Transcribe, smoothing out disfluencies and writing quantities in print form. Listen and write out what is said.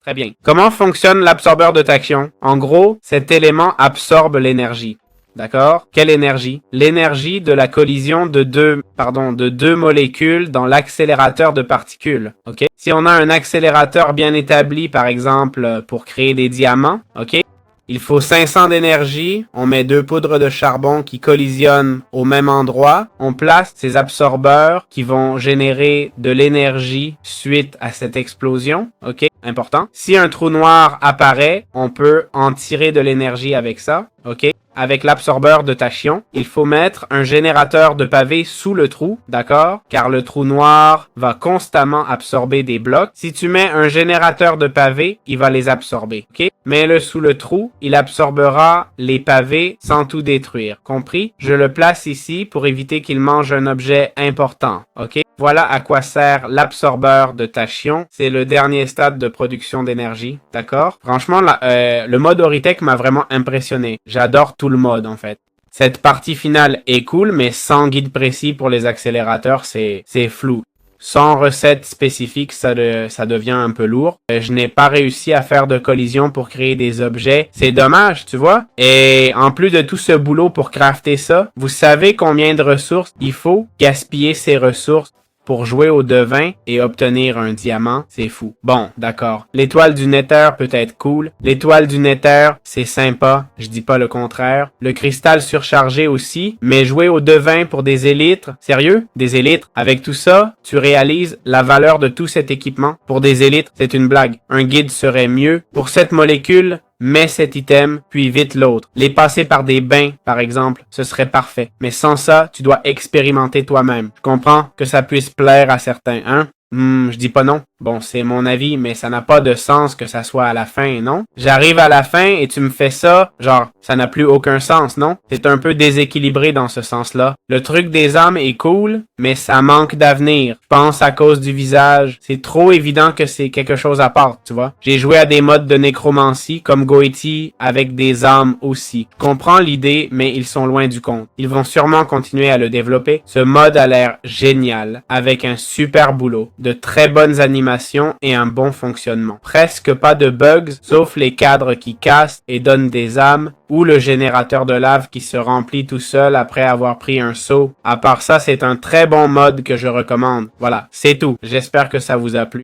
Très bien. Comment fonctionne l'absorbeur de tachyon? En gros, cet élément absorbe l'énergie. D'accord? Quelle énergie? L'énergie de la collision de deux molécules dans l'accélérateur de particules. OK? Si on a un accélérateur bien établi, par exemple, pour créer des diamants, OK? Il faut 500 d'énergie, on met 2 poudres de charbon qui collisionnent au même endroit, on place ces absorbeurs qui vont générer de l'énergie suite à cette explosion, ok? Important. Si un trou noir apparaît, on peut en tirer de l'énergie avec ça, ok? Avec l'absorbeur de tachyon, il faut mettre un générateur de pavés sous le trou, d'accord? Car le trou noir va constamment absorber des blocs. Si tu mets un générateur de pavés, il va les absorber, ok? Mets-le sous le trou, il absorbera les pavés sans tout détruire. Compris? Je le place ici pour éviter qu'il mange un objet important, ok? Voilà à quoi sert l'absorbeur de tachyon. C'est le dernier stade de production d'énergie, d'accord? Franchement, le mode Oritech m'a vraiment impressionné. J'adore tout le mode, en fait. Cette partie finale est cool, mais sans guide précis pour les accélérateurs, c'est flou. Sans recette spécifique, ça devient un peu lourd. Je n'ai pas réussi à faire de collision pour créer des objets. C'est dommage, tu vois. Et en plus de tout ce boulot pour crafter ça, vous savez combien de ressources il faut gaspiller ces ressources pour jouer au devin et obtenir un diamant? C'est fou. Bon, d'accord. L'étoile du Nether peut être cool. L'étoile du Nether, c'est sympa. Je dis pas le contraire. Le cristal surchargé aussi. Mais jouer au devin pour des élytres? Sérieux? Des élytres? Avec tout ça, tu réalises la valeur de tout cet équipement. Pour des élytres, c'est une blague. Un guide serait mieux. Pour cette molécule, mets cet item, puis vite l'autre. Les passer par des bains, par exemple, ce serait parfait. Mais sans ça, tu dois expérimenter toi-même. Je comprends que ça puisse plaire à certains, hein? Je dis pas non. Bon, c'est mon avis, mais ça n'a pas de sens que ça soit à la fin, non? J'arrive à la fin et tu me fais ça, genre, ça n'a plus aucun sens, non? C'est un peu déséquilibré dans ce sens-là. Le truc des âmes est cool, mais ça manque d'avenir. Je pense à cause du visage. C'est trop évident que c'est quelque chose à part, tu vois? J'ai joué à des modes de nécromancie, comme Goethe, avec des âmes aussi. Je comprends l'idée, mais ils sont loin du compte. Ils vont sûrement continuer à le développer. Ce mode a l'air génial, avec un super boulot, de très bonnes animations et un bon fonctionnement. Presque pas de bugs, sauf les cadres qui cassent et donnent des âmes, ou le générateur de lave qui se remplit tout seul après avoir pris un saut. À part ça, c'est un très bon mode que je recommande. Voilà, c'est tout. J'espère que ça vous a plu.